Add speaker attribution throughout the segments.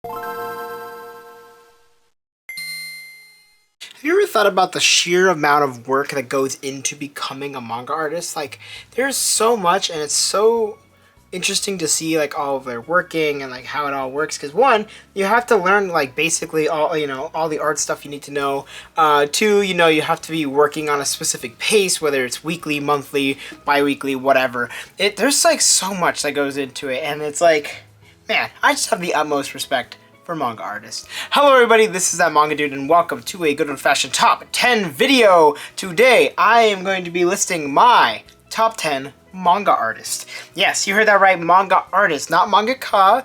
Speaker 1: Have you ever thought about the sheer amount of work that goes into becoming a manga artist? Like, there's so much, and it's so interesting to see like all of their working and like how it all works. Because one, you have to learn like basically all the art stuff you need to know. Two, you have to be working on a specific pace, whether it's weekly, monthly, bi-weekly, whatever. There's like so much that goes into it, and it's like, man, I just have the utmost respect for manga artists. Hello everybody, this is that manga dude and welcome to a good old-fashioned top 10 video. Today I am going to be listing my top 10 manga artists. Yes, you heard that right, manga artists, not mangaka,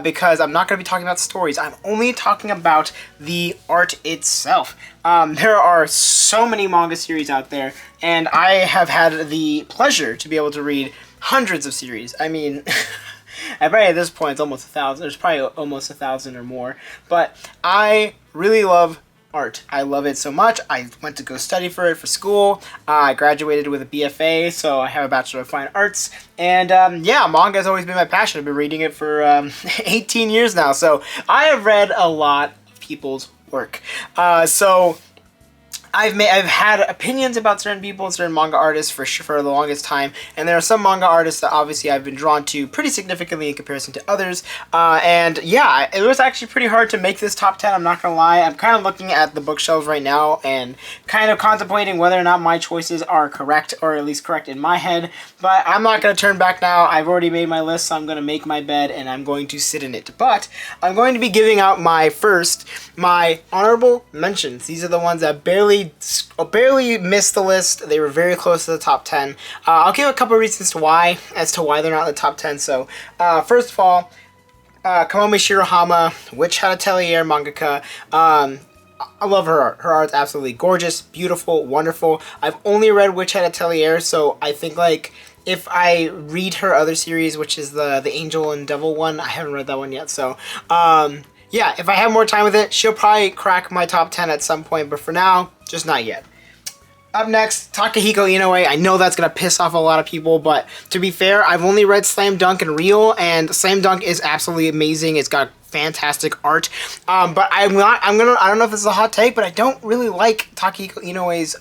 Speaker 1: because I'm not going to be talking about stories. I'm only talking about the art itself. There are so many manga series out there, and I have had the pleasure to be able to read hundreds of series. I mean, I bet at this point it's almost 1,000. There's probably almost 1,000 or more. But I really love art. I love it so much. I went to go study for it for school. I graduated with a BFA, so I have a Bachelor of Fine Arts. And yeah, manga has always been my passion. I've been reading it for 18 years now. So I have read a lot of people's work. I've had opinions about certain people and certain manga artists for the longest time, and there are some manga artists that obviously I've been drawn to pretty significantly in comparison to others. And yeah, it was actually pretty hard to make this top 10, I'm not gonna lie. I'm kind of looking at the bookshelves right now and kind of contemplating whether or not my choices are correct, or at least correct in my head. But I'm not gonna turn back now. I've already made my list, so I'm gonna make my bed and I'm going to sit in it. But I'm going to be giving out my honorable mentions. These are the ones that barely missed the list. They were very close to the top 10. I'll give a couple reasons as to why they're not in the top 10. So, first of all, Kamomi Shirohama, Witch Hat Atelier mangaka. I love her art. Her art's absolutely gorgeous, beautiful, wonderful. I've only read Witch Hat Atelier, so I think like if I read her other series, which is the Angel and Devil one, I haven't read that one yet. So, yeah, if I have more time with it, she'll probably crack my top 10 at some point, but for now, just not yet. Up next, Takehiko Inoue. I know that's going to piss off a lot of people, but to be fair, I've only read Slam Dunk and Real, and Slam Dunk is absolutely amazing. It's got fantastic art, but I don't know if this is a hot take, but I don't really like Takehiko Inoue's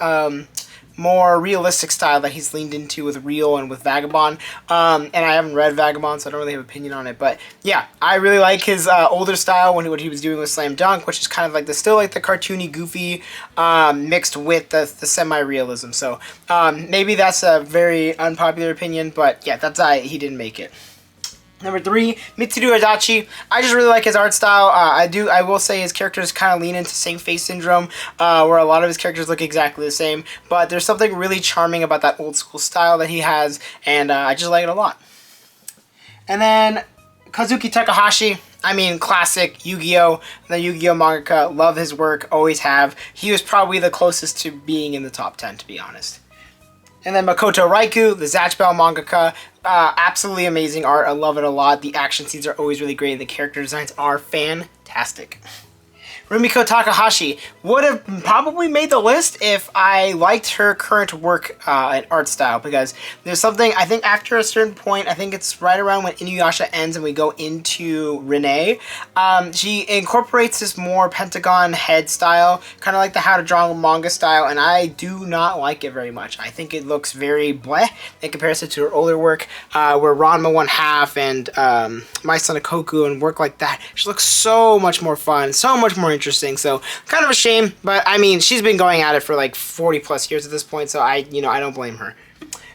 Speaker 1: more realistic style that he's leaned into with Real and with Vagabond. And I haven't read Vagabond, so I don't really have an opinion on it. But yeah, I really like his older style what he was doing with Slam Dunk, which is kind of like still like the cartoony, goofy, mixed with the semi-realism. So maybe that's a very unpopular opinion, but yeah, he didn't make it. Number 3, Mitsuru Adachi. I just really like his art style. I will say his characters kind of lean into same face syndrome, where a lot of his characters look exactly the same. But there's something really charming about that old school style that he has, and I just like it a lot. And then Kazuki Takahashi. I mean, classic Yu-Gi-Oh! The Yu-Gi-Oh! Mangaka. Love his work, always have. He was probably the closest to being in the top 10, to be honest. And then Makoto Raikou, the Zatch Bell mangaka. Absolutely amazing art. I love it a lot. The action scenes are always really great. The character designs are fantastic. Rumiko Takahashi would have probably made the list if I liked her current work and art style, because there's something, I think after a certain point, I think it's right around when Inuyasha ends and we go into Renee, she incorporates this more pentagon head style, kind of like the How to Draw Manga style, and I do not like it very much. I think it looks very bleh in comparison to her older work, where Ranma 1/2 and My Son Koku and work like that. She looks so much more fun, so much more interesting. So kind of a shame, but I mean, she's been going at it for like 40 plus years at this point, so I don't blame her.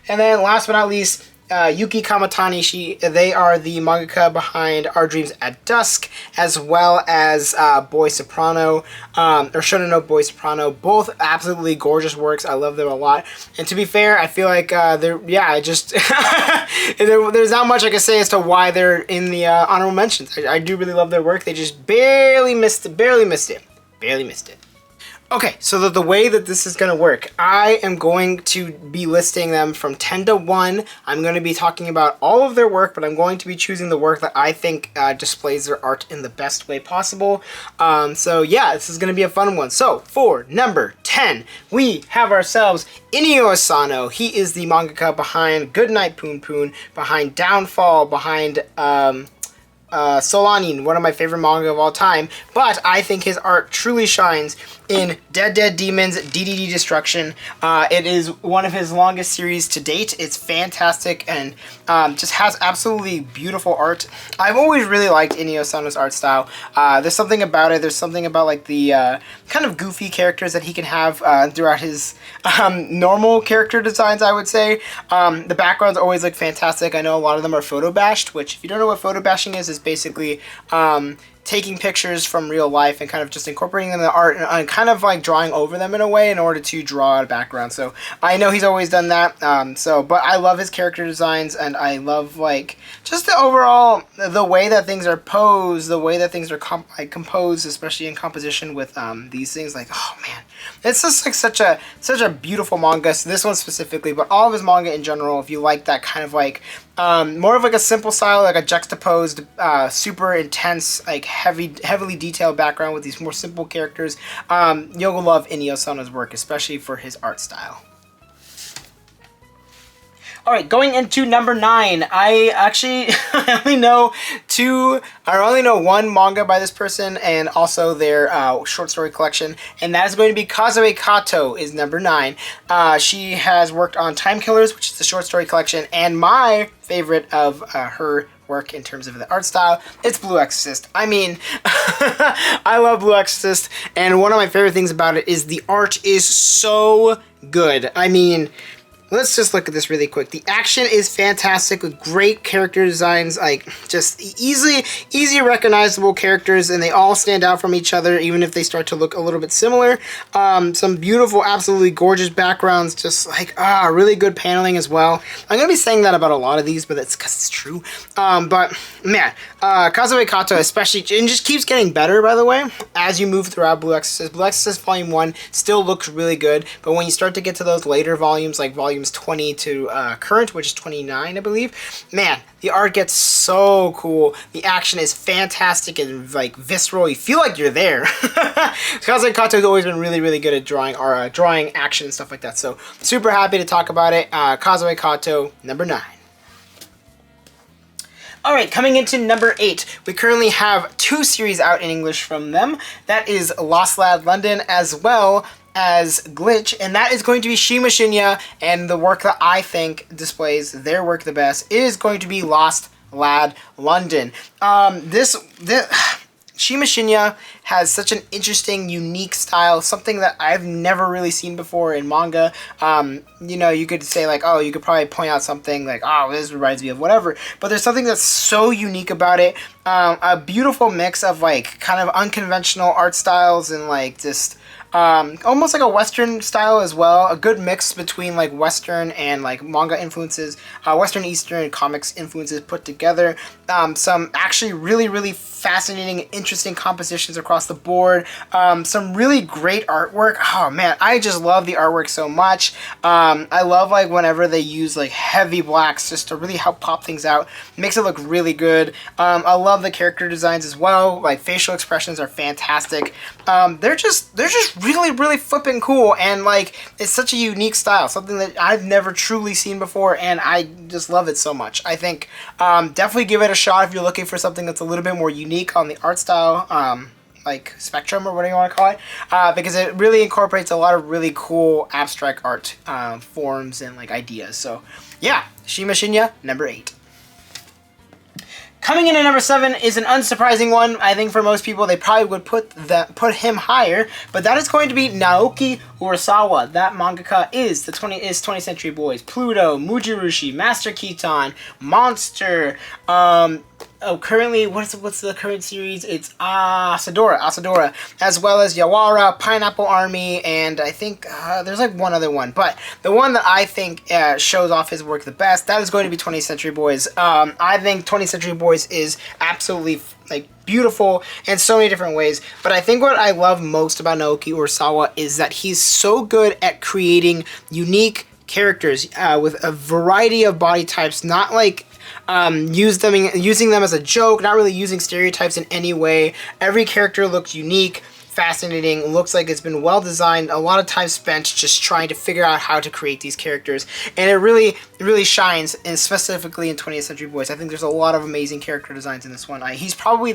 Speaker 1: And then last but not least, Yuki Kamatani. They are the mangaka behind Our Dreams at Dusk, as well as Boy Soprano, or Shonen no Boy Soprano. Both absolutely gorgeous works. I love them a lot. And to be fair, I feel like there's not much I can say as to why they're in the honorable mentions. I do really love their work. They just barely missed it. Okay, so the way that this is going to work, I am going to be listing them from 10 to 1. I'm going to be talking about all of their work, but I'm going to be choosing the work that I think displays their art in the best way possible. So yeah, this is going to be a fun one. So for number 10, we have ourselves Inio Asano. He is the mangaka behind Goodnight Poon Poon, behind Downfall, behind Solanin, one of my favorite manga of all time, but I think his art truly shines in Dead Dead Demons DDD Destruction. It is one of his longest series to date. It's fantastic and just has absolutely beautiful art. I've always really liked Inio Sano's art style. There's something about it. There's something about like the kind of goofy characters that he can have throughout his normal character designs, I would say. The backgrounds always look fantastic. I know a lot of them are photo bashed, which if you don't know what photo bashing is basically taking pictures from real life and kind of just incorporating them in the art and kind of like drawing over them in a way in order to draw out a background. So I know he's always done that. But I love his character designs, and I love like just the overall the way that things are posed, the way that things are composed, especially in composition with these things. Like, oh man, it's just like such a beautiful manga. So this one specifically, but all of his manga in general. If you like that kind of like more of like a simple style, like a juxtaposed, super intense, like heavily detailed background with these more simple characters, you'll love Inio Sano's work, especially for his art style. Alright, going into number 9, I actually only know one manga by this person, and also their short story collection, and that is going to be Kazo Kato is number 9. She has worked on Time Killers, which is the short story collection, and my favorite of her work in terms of the art style, it's Blue Exorcist. I mean, I love Blue Exorcist, and one of my favorite things about it is the art is so good. I mean, let's just look at this really quick. The action is fantastic with great character designs, like just easy recognizable characters, and they all stand out from each other even if they start to look a little bit similar. Some beautiful, absolutely gorgeous backgrounds, just like really good paneling as well. I'm gonna be saying that about a lot of these, but that's because it's true. But man, Kazo Kato especially, and just keeps getting better, by the way, as you move throughout Blue Exorcist. Blue Exorcist Volume 1 still looks really good, but when you start to get to those later volumes, like volumes 20 to current, which is 29, I believe, man, the art gets so cool. The action is fantastic and like visceral. You feel like you're there. Kazo Kato has always been really good at drawing action and stuff like that. So super happy to talk about it. Kazo Kato, number 9. Alright, coming into number 8, we currently have 2 series out in English from them. That is Lost Lad London as well as Glitch, and that is going to be Shima Shinya, and the work that I think displays their work the best is going to be Lost Lad London. Shima Shinya has such an interesting, unique style, something that I've never really seen before in manga. You know, you could say like, oh, you could probably point out something like, oh, this reminds me of whatever, but there's something that's so unique about it. A beautiful mix of like kind of unconventional art styles and like just almost like a Western style as well. A good mix between like Western and like manga influences, Western Eastern comics influences put together. Some actually really fascinating, interesting compositions across the board. Some really great artwork. Oh man, I just love the artwork so much. I love like whenever they use like heavy blacks just to really help pop things out. Makes it look really good. I love the character designs as well. Like facial expressions are fantastic. They're just really flipping cool, and like it's such a unique style, something that I've never truly seen before, and I just love it so much. I think definitely give it a shot if you're looking for something that's a little bit more unique on the art style like spectrum or whatever you want to call it, because it really incorporates a lot of really cool abstract art forms and like ideas. So yeah, Shima Shinya, number 8. Coming in at number 7 is an unsurprising one. I think for most people, they probably would put him higher, but that is going to be Naoki Urasawa. That mangaka is 20th Century Boys, Pluto, Mujirushi, Master Keaton, Monster. Currently, what's the current series? It's Asadora, as well as Yawara, Pineapple Army, and I think there's like one other one. But the one that I think shows off his work the best, that is going to be 20th Century Boys. I think 20th Century Boys is absolutely like beautiful in so many different ways. But I think what I love most about Naoki Urasawa is that he's so good at creating unique characters with a variety of body types, not like using them as a joke, not really using stereotypes in any way. Every character looks unique, fascinating. Looks like it's been well designed. A lot of time spent just trying to figure out how to create these characters, and it really shines, and specifically in 20th Century Boys. I think there's a lot of amazing character designs in this one. He's probably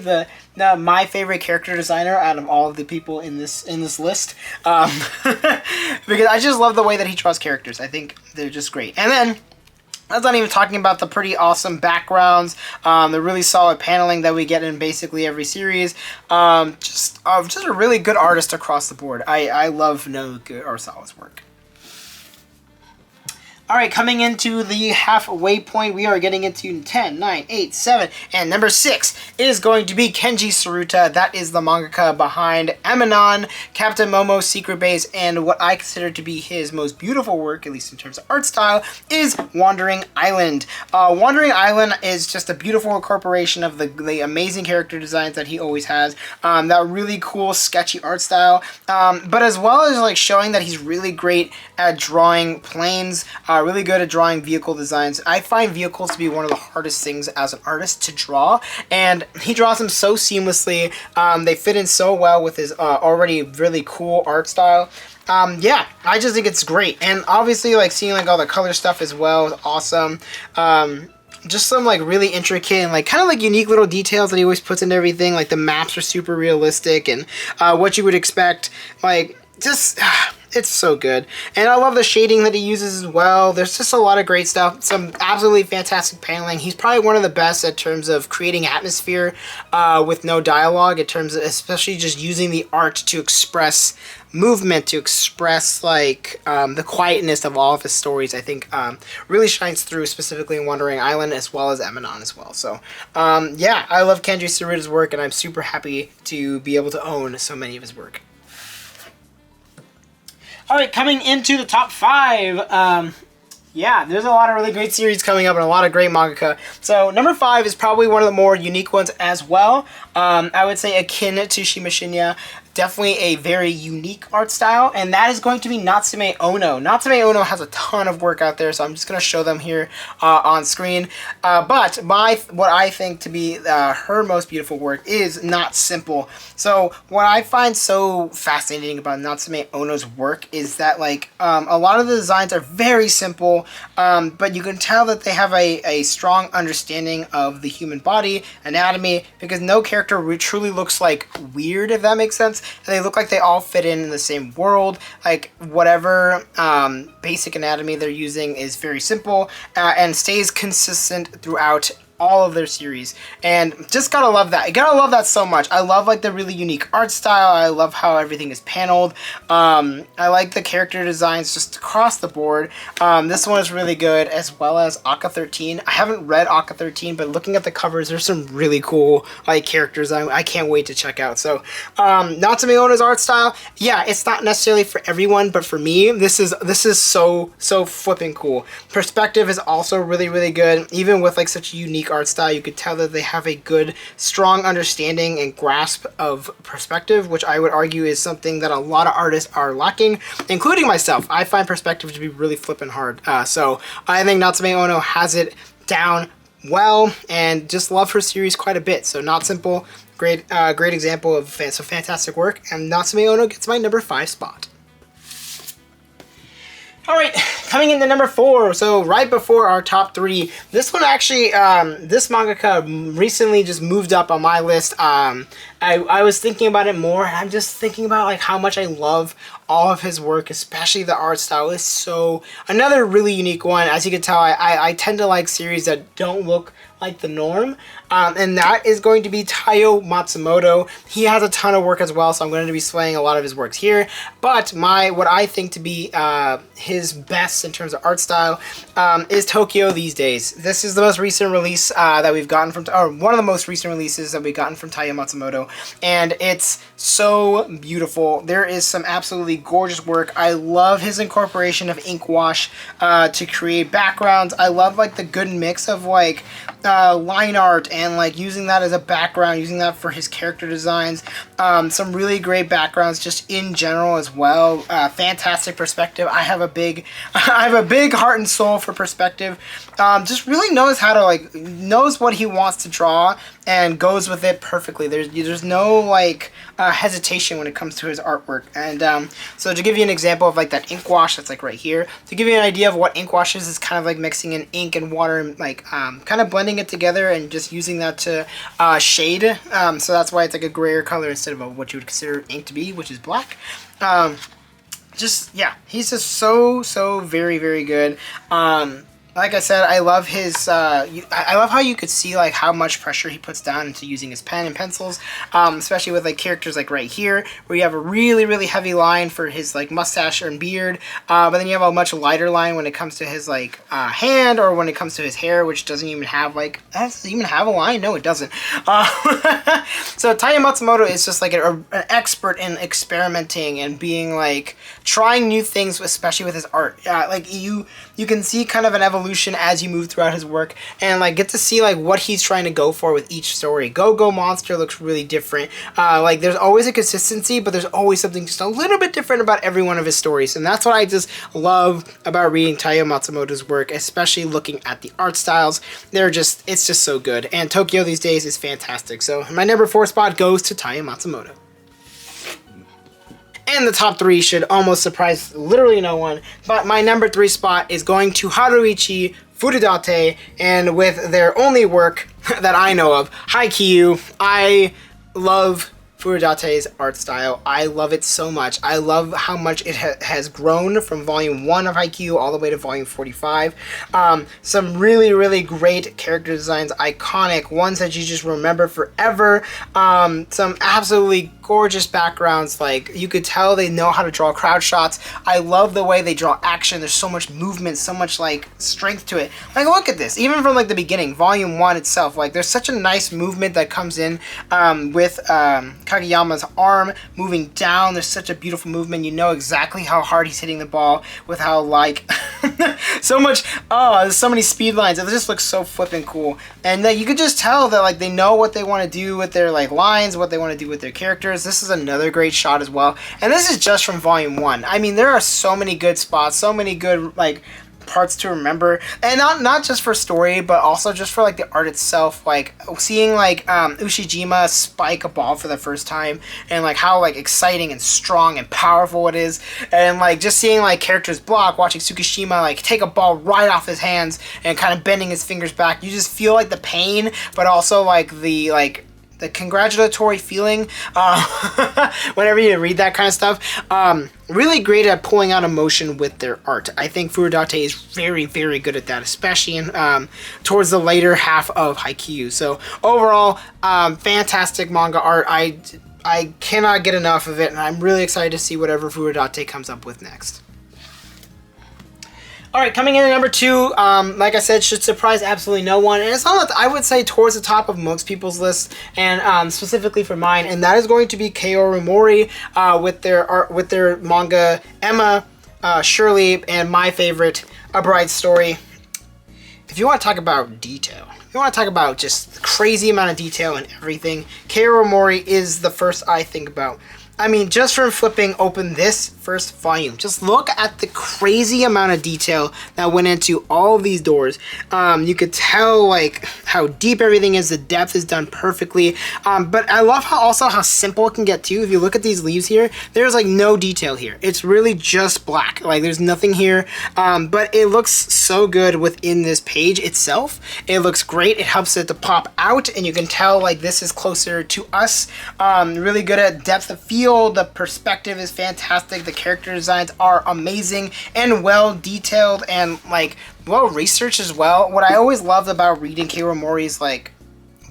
Speaker 1: my favorite character designer out of all of the people in this list, because I just love the way that he draws characters. I think they're just great. And then, that's not even talking about the pretty awesome backgrounds, the really solid paneling that we get in basically every series. Just a really good artist across the board. I love Naoki Urasawa's work. Alright, coming into the halfway point, we are getting into 10, 9, 8, 7, and number 6 is going to be Kenji Tsuruta. That is the mangaka behind Eminon, Captain Momo's Secret Base, and what I consider to be his most beautiful work, at least in terms of art style, is Wandering Island. Wandering Island is just a beautiful incorporation of the amazing character designs that he always has, that really cool, sketchy art style, but as well as like showing that he's really great at drawing planes, really good at drawing vehicle designs. I find vehicles to be one of the hardest things as an artist to draw, and he draws them so seamlessly. They fit in so well with his already really cool art style. Yeah, I just think it's great, and obviously like seeing like all the color stuff as well is awesome. Just some like really intricate and like kind of like unique little details that he always puts into everything. Like the maps are super realistic and what you would expect. Like just it's so good, and I love the shading that he uses as well. There's just a lot of great stuff, some absolutely fantastic paneling. He's probably one of the best in terms of creating atmosphere with no dialogue, in terms of especially just using the art to express movement, to express like the quietness of all of his stories. I think really shines through, specifically in Wandering Island as well as Eminon as well. So yeah, I love Kenji Tsuruta's work, and I'm super happy to be able to own so many of his work. Alright, coming into the top 5, yeah, there's a lot of really great series coming up and a lot of great mangaka. So number 5 is probably one of the more unique ones as well. I would say akin to Shima Shinya. Definitely a very unique art style, and that is going to be Natsume Ono. Natsume Ono has a ton of work out there, so I'm just going to show them here on screen. But what I think to be her most beautiful work is Not Simple. So what I find so fascinating about Natsume Ono's work is that like a lot of the designs are very simple, but you can tell that they have a strong understanding of the human body, anatomy, because no character truly looks like weird, if that makes sense. And they look like they all fit in the same world. Like whatever basic anatomy they're using is very simple and stays consistent throughout all of their series, and just gotta love that. You gotta love that so much. I love like the really unique art style. I love how everything is paneled. I like the character designs just across the board. This one is really good, as well as Aka 13. I haven't read Aka 13, but looking at the covers, there's some really cool like characters I can't wait to check out. So Natsume Ono's art style, yeah, it's not necessarily for everyone, but for me, this is so flipping cool. Perspective is also really good, even with like such a unique art style. You could tell that they have a good, strong understanding and grasp of perspective, which I would argue is something that a lot of artists are lacking, including myself. I find perspective to be really flipping hard. So I think Natsume Ono has it down well, and just love her series quite a bit. So Not Simple, great example of some fantastic work, and Natsume Ono gets my number 5 spot. Alright, coming into number 4, so right before our top 3, this one actually, this mangaka recently just moved up on my list. I was thinking about it more, and I'm just thinking about like how much I love all of his work, especially the art style is so, another really unique one. As you can tell, I tend to like series that don't look like the norm, and that is going to be Taiyo Matsumoto. He has a ton of work as well, so I'm going to be slaying a lot of his works here, but what I think to be his best in terms of art style is Tokyo These Days. This is the most recent release that we've gotten from, or one of the most recent releases that we've gotten from Taiyo Matsumoto, and it's so beautiful. There is some absolutely gorgeous work. I love his incorporation of ink wash to create backgrounds. I love like the good mix of like line art and like using that as a background, using that for his character designs. Some really great backgrounds just in general as well. Fantastic perspective. I have a big heart and soul for perspective. Just really knows how to like, knows what he wants to draw and goes with it perfectly. There's no like hesitation when it comes to his artwork. And so to give you an example of like that ink wash that's like right here, to give you an idea of what ink wash is kind of like mixing in ink and water and like kind of blending it together and just using that to shade. So that's why it's like a grayer color instead of what you would consider ink to be, which is black. Just, yeah, he's just so very, very good. Like I said, I love his, I love how you could see like how much pressure he puts down into using his pen and pencils, especially with like characters like right here, where you have a really, really heavy line for his like mustache and beard, but then you have a much lighter line when it comes to his like hand, or when it comes to his hair, which doesn't even have like, does it even have a line? No, it doesn't. So Taiyo Matsumoto is just like an expert in experimenting and being like, trying new things, especially with his art. Like you can see kind of an evolution as you move throughout his work, and like get to see like what he's trying to go for with each story. Go Monster looks really different. Like there's always a consistency, but there's always something just a little bit different about every one of his stories, and that's what I just love about reading Taiyo Matsumoto's work, especially looking at the art styles. It's just so good, and Tokyo these days is fantastic. So my number 4 spot goes to Taiyo Matsumoto. And the top 3 should almost surprise literally no one, but my number 3 spot is going to Haruichi Furutate, and with their only work that I know of, Haikyuu. I love Furudate's art style. I love it so much. I love how much it has grown from volume 1 of Haikyuu all the way to volume 45. Some really, really great character designs, iconic ones that you just remember forever. Some absolutely gorgeous backgrounds. Like you could tell they know how to draw crowd shots. I love the way they draw action. There's so much movement, so much like strength to it. Like look at this, even from like the beginning, volume 1 itself. Like there's such a nice movement that comes in with Kageyama's arm moving down. There's such a beautiful movement. You know exactly how hard he's hitting the ball with how like so much, there's so many speed lines. It just looks so flippin' cool. And you could just tell that like they know what they want to do with their like lines, what they want to do with their characters. This is another great shot as well. And this is just from volume 1. I mean, there are so many good spots, so many good like parts to remember, and not just for story, but also just for like the art itself. Like seeing like Ushijima spike a ball for the first time, and like how like exciting and strong and powerful it is, and like just seeing like characters block, watching Tsukishima like take a ball right off his hands and kind of bending his fingers back. You just feel like the pain, but also like the congratulatory feeling whenever you read that kind of stuff. Really great at pulling out emotion with their art. I think Furudate is very, very good at that, especially in towards the later half of Haikyuu. So overall, fantastic manga art. I cannot get enough of it, and I'm really excited to see whatever Furudate comes up with next. Alright, coming in at number 2, like I said, should surprise absolutely no one, and it's not, I would say, towards the top of most people's lists, and specifically for mine, and that is going to be Kaoru Mori with their manga Emma, Shirley, and my favorite, A Bride's Story. If you want to talk about detail, if you want to talk about just the crazy amount of detail and everything, Kaoru Mori is the first I think about. I mean, just from flipping open this first volume, just look at the crazy amount of detail that went into all of these doors. You could tell like how deep everything is. The depth is done perfectly. But I love how simple it can get too. If you look at these leaves here, there's like no detail here. It's really just black. Like there's nothing here. But it looks so good within this page itself. It looks great. It helps it to pop out, and you can tell like this is closer to us. Really good at depth of field. The perspective is fantastic. The character designs are amazing and well detailed and like well researched as well. What I always loved about reading Kaoru Mori's like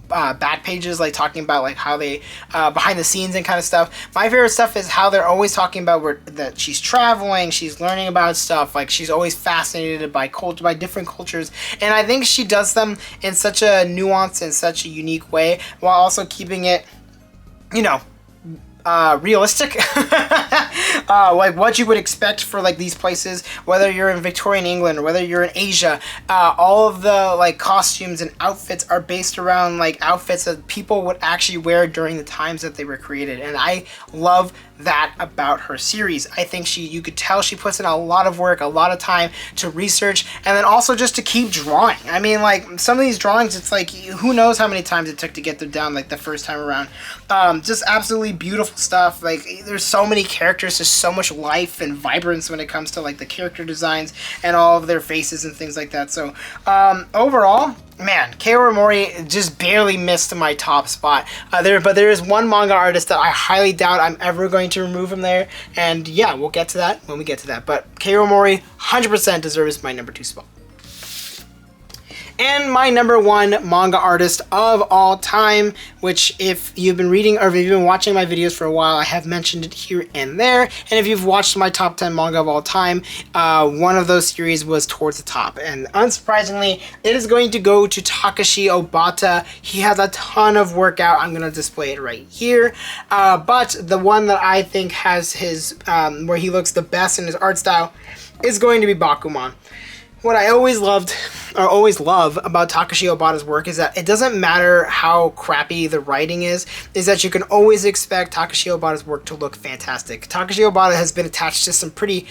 Speaker 1: back pages, like talking about like how they behind the scenes and kind of stuff. My favorite stuff is how they're always talking about that she's traveling, she's learning about stuff. Like she's always fascinated by different cultures, and I think she does them in such a nuanced and such a unique way, while also keeping it, you know, realistic. like what you would expect for like these places, whether you're in Victorian England or whether you're in Asia. All of the like costumes and outfits are based around like outfits that people would actually wear during the times that they were created, and I love that about her series. I think you could tell she puts in a lot of work, a lot of time to research, and then also just to keep drawing. I mean, like some of these drawings, it's like who knows how many times it took to get them down like the first time around. Just absolutely beautiful stuff. Like there's so many characters, there's so much life and vibrance when it comes to like the character designs and all of their faces and things like that. So overall, man, Kaoru Mori just barely missed my top spot. But there is one manga artist that I highly doubt I'm ever going to remove from there, and yeah, we'll get to that when we get to that. But Kaoru Mori 100% deserves my number 2 spot. And my number 1 manga artist of all time, which if you've been reading or if you've been watching my videos for a while, I have mentioned it here and there. And if you've watched my top 10 manga of all time, one of those series was towards the top. And unsurprisingly, it is going to go to Takashi Obata. He has a ton of work out. I'm going to display it right here. But the one that I think has his, where he looks the best in his art style is going to be Bakuman. What I always love about Takashi Obata's work is that it doesn't matter how crappy the writing is that you can always expect Takashi Obata's work to look fantastic. Takashi Obata has been attached to some pretty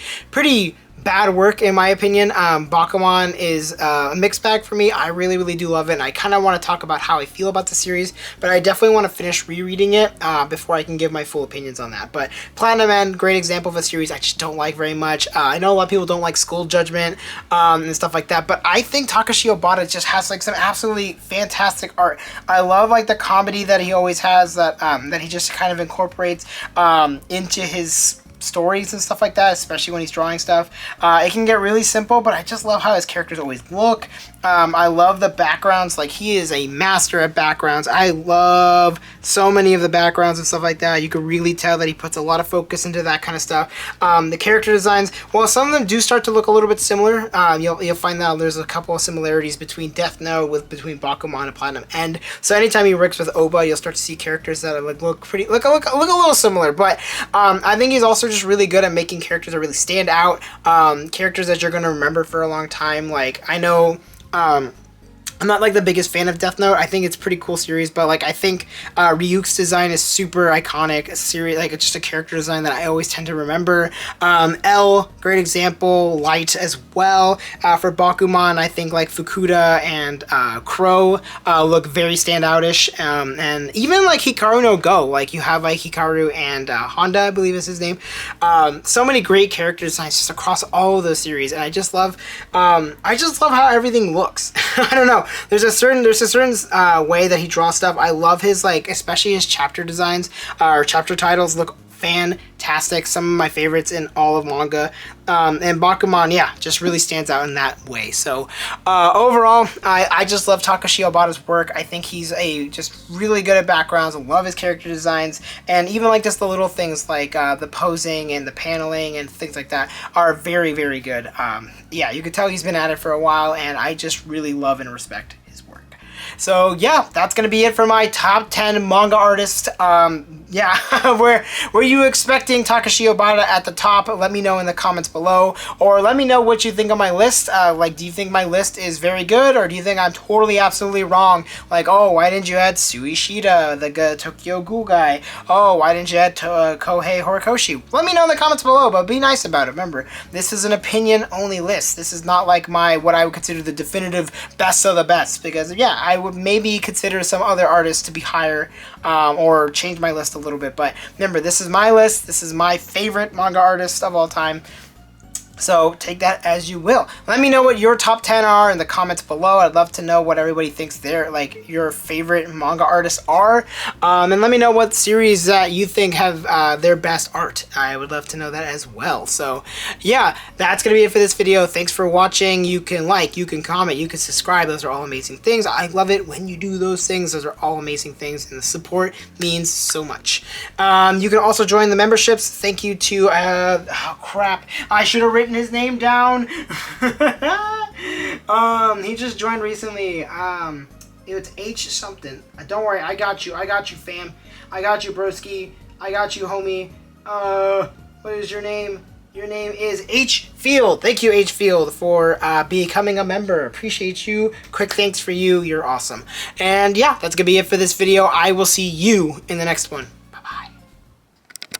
Speaker 1: bad work in my opinion. Bakuman is a mixed bag for me. I really do love it, and I kind of want to talk about how I feel about the series, but I definitely want to finish rereading it before I can give my full opinions on that. But Platinum End, great example of a series I just don't like very much. I know a lot of people don't like School Judgment and stuff like that, but I think Takashi Obata just has like some absolutely fantastic art. I love like the comedy that he always has, that he just kind of incorporates into his stories and stuff like that, especially when he's drawing stuff. It can get really simple, but I just love how his characters always look. I love the backgrounds. Like, he is a master at backgrounds. I love so many of the backgrounds and stuff like that. You can really tell that he puts a lot of focus into that kind of stuff. The character designs, well, some of them do start to look a little bit similar. You'll find out there's a couple of similarities between Death Note between Bakuman and Platinum End. So anytime he works with Oba, you'll start to see characters that look a little similar. But I think he's also just really good at making characters that really stand out. Characters that you're going to remember for a long time. Like, I know I'm not like the biggest fan of Death Note. I think it's a pretty cool series, but like I think Ryuk's design is super iconic. A series, like it's just a character design that I always tend to remember. L, great example. Light as well. For Bakuman, I think like Fukuda and Crow look very standoutish. And even like Hikaru no Go, like you have like Hikaru and Honda, I believe is his name. So many great character designs just across all of those series, and I just love how everything looks. I don't know. There's a certain way that he draws stuff. I love his, like, especially his chapter designs or chapter titles look fantastic. Some of my favorites in all of manga. And Bakuman, yeah, just really stands out in that way. So overall, I just love Takashi Obata's work. I think he's just really good at backgrounds. I love his character designs, and even like just the little things like the posing and the paneling and things like that are very, very good. Yeah, you could tell he's been at it for a while, and I just really love and respect his work. So yeah, that's gonna be it for my top 10 manga artists. Yeah, were you expecting Takashi Obata at the top? Let me know in the comments below, or let me know what you think of my list. Like, do you think my list is very good, or do you think I'm totally absolutely wrong? Like, oh, why didn't you add Suishida, the Tokyo Ghoul guy? Oh, why didn't you add Kohei Horikoshi? Let me know in the comments below, but be nice about it. Remember, this is an opinion-only list. This is not like what I would consider the definitive best of the best, because yeah, I would maybe consider some other artists to be higher, or change my list a little bit. But remember, this is my list. This is my favorite manga artist of all time. So take that as you will. Let me know what your top 10 are in the comments below. I'd love to know what everybody thinks your favorite manga artists are. And let me know what series that you think have their best art. I would love to know that as well. So yeah, that's going to be it for this video. Thanks for watching. You can like, you can comment, you can subscribe. Those are all amazing things. I love it when you do those things. Those are all amazing things, and the support means so much. You can also join the memberships. Thank you to, oh crap, I should have written his name down. He just joined recently. It's H something. Don't worry, I got you, fam. I got you, broski. I got you, homie. What is your name? Your name is H Field. Thank you, H Field, for becoming a member. Appreciate you. Quick thanks for you. You're awesome. And yeah, that's gonna be it for this video. I will see you in the next one.